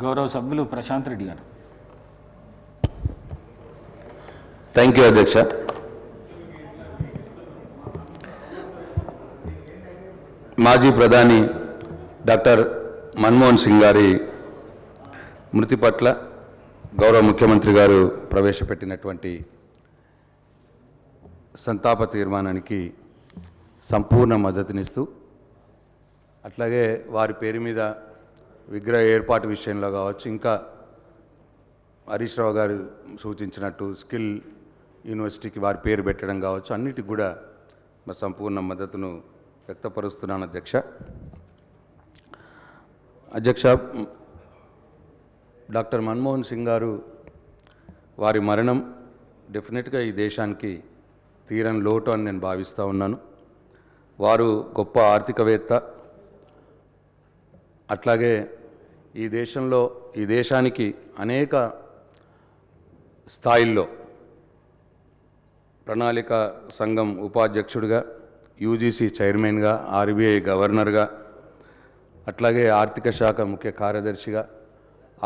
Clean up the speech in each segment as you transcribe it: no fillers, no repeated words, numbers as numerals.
గౌరవ సభ్యులు ప్రశాంత్ రెడ్డి గారు. థ్యాంక్ యూ అధ్యక్ష. మాజీ ప్రధాని డాక్టర్ మన్మోహన్ సింగ్ గారి మృతి పట్ల గౌరవ ముఖ్యమంత్రి గారు ప్రవేశపెట్టినటువంటి సంతాప తీర్మానానికి సంపూర్ణ మద్దతునిస్తూ, అట్లాగే వారి పేరు మీద విగ్రహ ఏర్పాటు విషయంలో కావచ్చు, ఇంకా హరీష్ రావు గారు సూచించినట్టు స్కిల్ యూనివర్సిటీకి వారి పేరు పెట్టడం కావచ్చు, అన్నిటికి కూడా మా సంపూర్ణ మద్దతును వ్యక్తపరుస్తున్నాను అధ్యక్ష. డాక్టర్ మన్మోహన్ సింగ్ గారు వారి మరణం డెఫినెట్గా ఈ దేశానికి తీరని లోటు అని నేను భావిస్తూ ఉన్నాను. వారు గొప్ప ఆర్థికవేత్త, అట్లాగే ఈ దేశానికి అనేక స్థాయిల్లో ప్రణాళిక సంఘం ఉపాధ్యక్షుడిగా, యూజీసీ చైర్మన్గా, ఆర్బీఐ గవర్నర్గా, అట్లాగే ఆర్థిక శాఖ ముఖ్య కార్యదర్శిగా,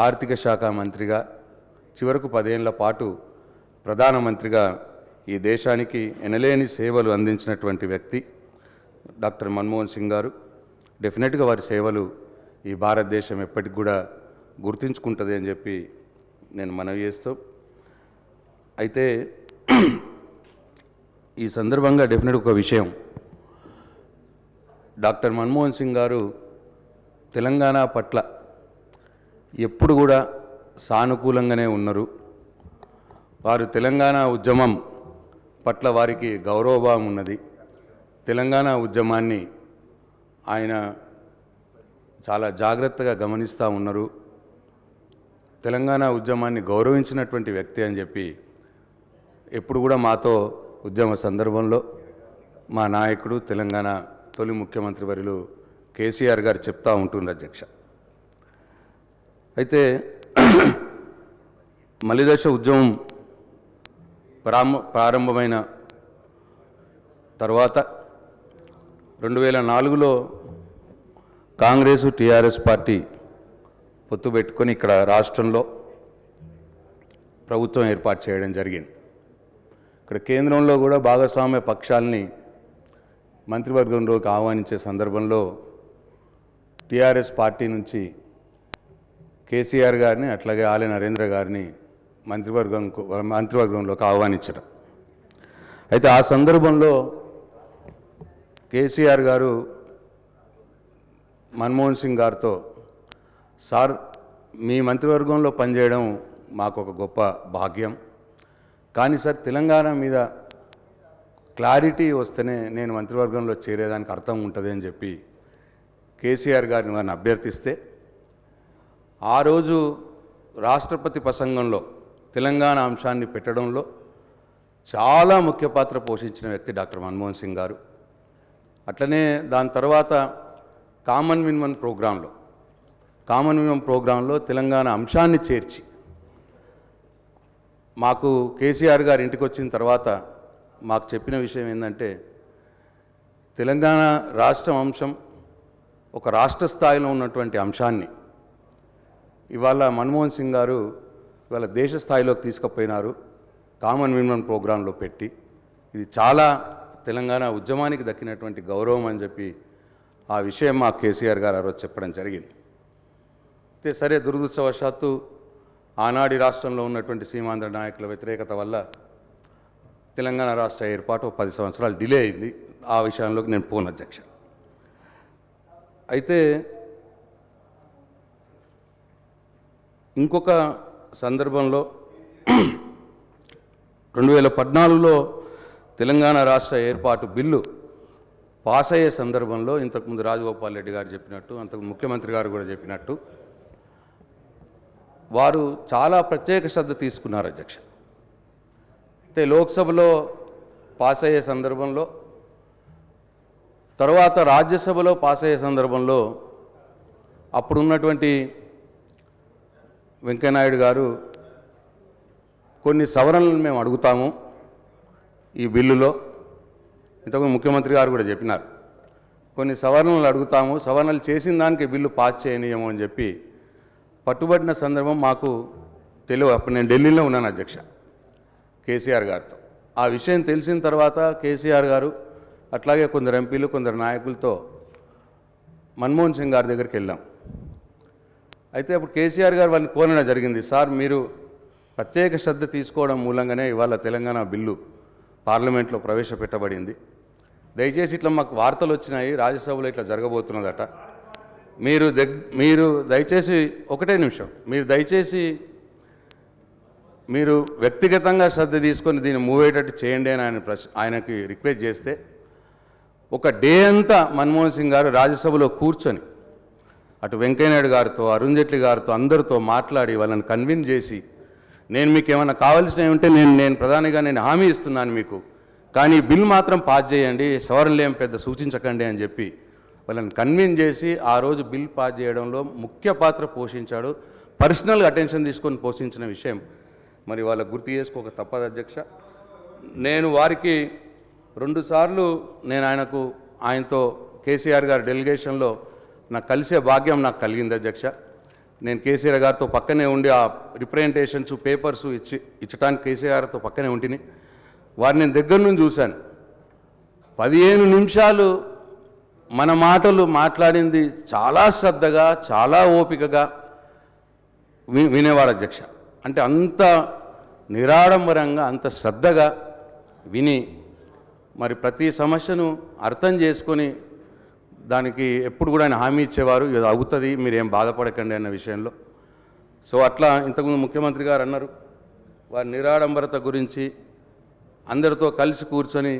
ఆర్థిక శాఖ మంత్రిగా, చివరకు 10 ఏళ్ల పాటు ప్రధానమంత్రిగా ఈ దేశానికి ఎనలేని సేవలు అందించినటువంటి వ్యక్తి డాక్టర్ మన్మోహన్ సింగ్ గారు. డెఫినెట్గా వారి సేవలు ఈ భారతదేశం ఎప్పటికి కూడా గుర్తుంచుకుంటుంది అని చెప్పి నేను మనవి చేస్తూ, అయితే ఈ సందర్భంగా డెఫినెట్గా ఒక విషయం, డాక్టర్ మన్మోహన్ సింగ్ గారు తెలంగాణ పట్ల ఎప్పుడు కూడా సానుకూలంగానే ఉన్నారు. వారు తెలంగాణ ఉద్యమం పట్ల వారికి గౌరవభావం ఉన్నది. తెలంగాణ ఉద్యమాన్ని ఆయన చాలా జాగ్రత్తగా గమనిస్తూ ఉన్నారు. తెలంగాణ ఉద్యమాన్ని గౌరవించినటువంటి వ్యక్తి అని చెప్పి ఎప్పుడు కూడా మాతో ఉద్యమ సందర్భంలో మా నాయకుడు, తెలంగాణ తొలి ముఖ్యమంత్రి వర్యులు కేసీఆర్ గారు చెప్తూ ఉంటున్నారు అధ్యక్ష. అయితే మలిదశ ఉద్యమం ప్రారంభమైన తర్వాత 2004లో కాంగ్రెసు టీఆర్ఎస్ పార్టీ పొత్తు పెట్టుకొని ఇక్కడ రాష్ట్రంలో ప్రభుత్వం ఏర్పాటు చేయడం జరిగింది. ఇక్కడ కేంద్రంలో కూడా భాగస్వామ్య పక్షాలని మంత్రివర్గంలోకి ఆహ్వానించే సందర్భంలో టీఆర్ఎస్ పార్టీ నుంచి కేసీఆర్ గారిని, అట్లాగే ఆలయ నరేంద్ర గారిని మంత్రివర్గంలోకి ఆహ్వానించడం. అయితే ఆ సందర్భంలో కేసీఆర్ గారు మన్మోహన్ సింగ్ గారితో, సార్ మీ మంత్రివర్గంలో పనిచేయడం మాకు ఒక గొప్ప భాగ్యం, కానీ సార్ తెలంగాణ మీద క్లారిటీ వస్తేనే నేను మంత్రివర్గంలో చేరేదానికి అర్థం ఉంటుంది అని చెప్పి కేసీఆర్ గారిని వారిని అభ్యర్థిస్తే, ఆ రోజు రాష్ట్రపతి ప్రసంగంలో తెలంగాణ అంశాన్ని పెట్టడంలో చాలా ముఖ్య పాత్ర పోషించిన వ్యక్తి డాక్టర్ మన్మోహన్ సింగ్ గారు. అట్లనే దాని తర్వాత కామన్ మినిమం ప్రోగ్రాంలో తెలంగాణ అంశాన్ని చేర్చి మాకు కేసీఆర్ గారు ఇంటికి వచ్చిన తర్వాత మాకు చెప్పిన విషయం ఏంటంటే, తెలంగాణ రాష్ట్రం అంశం ఒక రాష్ట్ర స్థాయిలో ఉన్నటువంటి అంశాన్ని ఇవాళ మన్మోహన్ సింగ్ గారు ఇవాళ దేశ స్థాయిలోకి తీసుకుపోయినారు, కామన్ మినిమం ప్రోగ్రాంలో పెట్టి. ఇది చాలా తెలంగాణ ఉద్యమానికి దక్కినటువంటి గౌరవం అని చెప్పి ఆ విషయం మా కేసీఆర్ గారు ఆ రోజు చెప్పడం జరిగింది. అయితే సరే, దురదృష్టవశాత్తు ఆనాడి రాష్ట్రంలో ఉన్నటువంటి సీమాంధ్ర నాయకుల వ్యతిరేకత వల్ల తెలంగాణ రాష్ట్ర ఏర్పాటు 10 సంవత్సరాలు డిలే అయింది. ఆ విషయంలోకి నేను పోను అధ్యక్ష. అయితే ఇంకొక సందర్భంలో 2014లో తెలంగాణ రాష్ట్ర ఏర్పాటు బిల్లు పాస్ అయ్యే సందర్భంలో ఇంతకుముందు రాజగోపాల్ రెడ్డి గారు చెప్పినట్టు, అంతకు ముఖ్యమంత్రి గారు కూడా చెప్పినట్టు, వారు చాలా ప్రత్యేక శ్రద్ధ తీసుకున్నారు అధ్యక్ష. అయితే లోక్సభలో పాస్ అయ్యే సందర్భంలో, తర్వాత రాజ్యసభలో పాస్ అయ్యే సందర్భంలో అప్పుడున్నటువంటి వెంకయ్యనాయుడు గారు కొన్ని సవరణలను మేము అడుగుతాము ఈ బిల్లులో, ఇంతకు ముఖ్యమంత్రి గారు కూడా చెప్పినారు, కొన్ని సవరణలు అడుగుతాము, సవరణలు చేసిన దానికి బిల్లు పాస్ చేయనీయము అని చెప్పి పట్టుబడిన సందర్భం మాకు తెలియదు. అప్పుడు నేను ఢిల్లీలో ఉన్నాను అధ్యక్ష, కేసీఆర్ గారితో. ఆ విషయం తెలిసిన తర్వాత కేసీఆర్ గారు అట్లాగే కొందరు ఎంపీలు కొందరు నాయకులతో మన్మోహన్ సింగ్ గారి దగ్గరికి వెళ్ళాం. అయితే అప్పుడు కేసీఆర్ గారు వాళ్ళని కోరడం జరిగింది, సార్ మీరు ప్రత్యేక శ్రద్ధ తీసుకోవడం మూలంగానే ఇవాళ తెలంగాణ బిల్లు పార్లమెంట్లో ప్రవేశపెట్టబడింది. దయచేసి ఇట్లా మాకు వార్తలు వచ్చినాయి, రాజ్యసభలో ఇట్లా జరగబోతున్నదట, మీరు దయచేసి ఒకటే నిమిషం, మీరు వ్యక్తిగతంగా శ్రద్ధ తీసుకొని దీన్ని మూవ్ అయ్యేటట్టు చేయండి అని ఆయనకి రిక్వెస్ట్ చేస్తే ఒక డే అంతా మన్మోహన్ సింగ్ గారు రాజ్యసభలో కూర్చొని అటు వెంకయ్యనాయుడు గారితో అరుణ్ జైట్లీ గారితో అందరితో మాట్లాడి వాళ్ళని కన్విన్స్ చేసి, నేను మీకు ఏమైనా కావాల్సినవి ఉంటే నేను ప్రధానిగా నేను హామీ ఇస్తున్నాను మీకు, కానీ బిల్ మాత్రం పాస్ చేయండి, సవరణలు ఏం పెద్ద సూచించకండి అని చెప్పి వాళ్ళని కన్విన్స్ చేసి ఆ రోజు బిల్ పాస్ చేయడంలో ముఖ్య పాత్ర పోషించాడు. పర్సనల్గా అటెన్షన్ తీసుకొని పోషించిన విషయం మరి వాళ్ళకు గుర్తు చేసుకోక తప్పదు అధ్యక్ష. నేను వారికి 2 సార్లు నేను ఆయనతో కేసీఆర్ గారి డెలిగేషన్లో నాకు కలిసే భాగ్యం నాకు కలిగింది అధ్యక్ష. నేను కేసీఆర్ గారితో పక్కనే ఉండి ఆ రిప్రజెంటేషన్స్ పేపర్స్ ఇచ్చడానికి కేసీఆర్తో పక్కనే ఉంటిని. వారిని నేను దగ్గర నుంచి చూశాను. 15 నిమిషాలు మన మాటలు మాట్లాడింది చాలా శ్రద్ధగా చాలా ఓపికగా వినేవాడు అధ్యక్ష. అంటే అంత నిరాడంబరంగా అంత శ్రద్ధగా విని మరి ప్రతి సమస్యను అర్థం చేసుకొని దానికి ఎప్పుడు కూడా ఆయన హామీ ఇచ్చేవారు, ఇది అవుతుంది మీరేం బాధపడకండి అన్న విషయంలో. సో అట్లా ఇంతకుముందు ముఖ్యమంత్రి గారు అన్నారు వారి నిరాడంబరత గురించి, అందరితో కలిసి కూర్చొని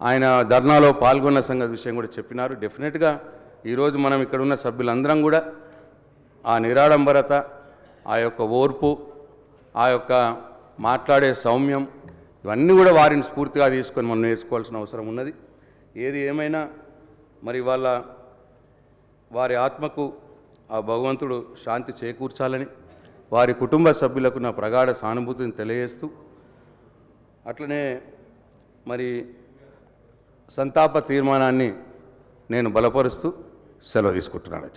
ఆయన ధర్నాలో పాల్గొన్న సంగతి విషయం కూడా చెప్పినారు. డెఫినెట్గా ఈరోజు మనం ఇక్కడ ఉన్న సభ్యులందరం కూడా ఆ నిరాడంబరత, ఆ యొక్క ఓర్పు, ఆ యొక్క మాట్లాడే సౌమ్యం, ఇవన్నీ కూడా వారిని స్ఫూర్తిగా తీసుకొని మనం నేర్చుకోవాల్సిన అవసరం ఉన్నది. ఏది ఏమైనా మరి వారి ఆత్మకు ఆ భగవంతుడు శాంతి చేకూర్చాలని వారి కుటుంబ సభ్యులకు నా ప్రగాఢ సానుభూతిని తెలియజేస్తూ, అట్లనే మరి సంతాప తీర్మానాన్ని నేను బలపరుస్తూ సెలవు తీసుకుంటున్నాను.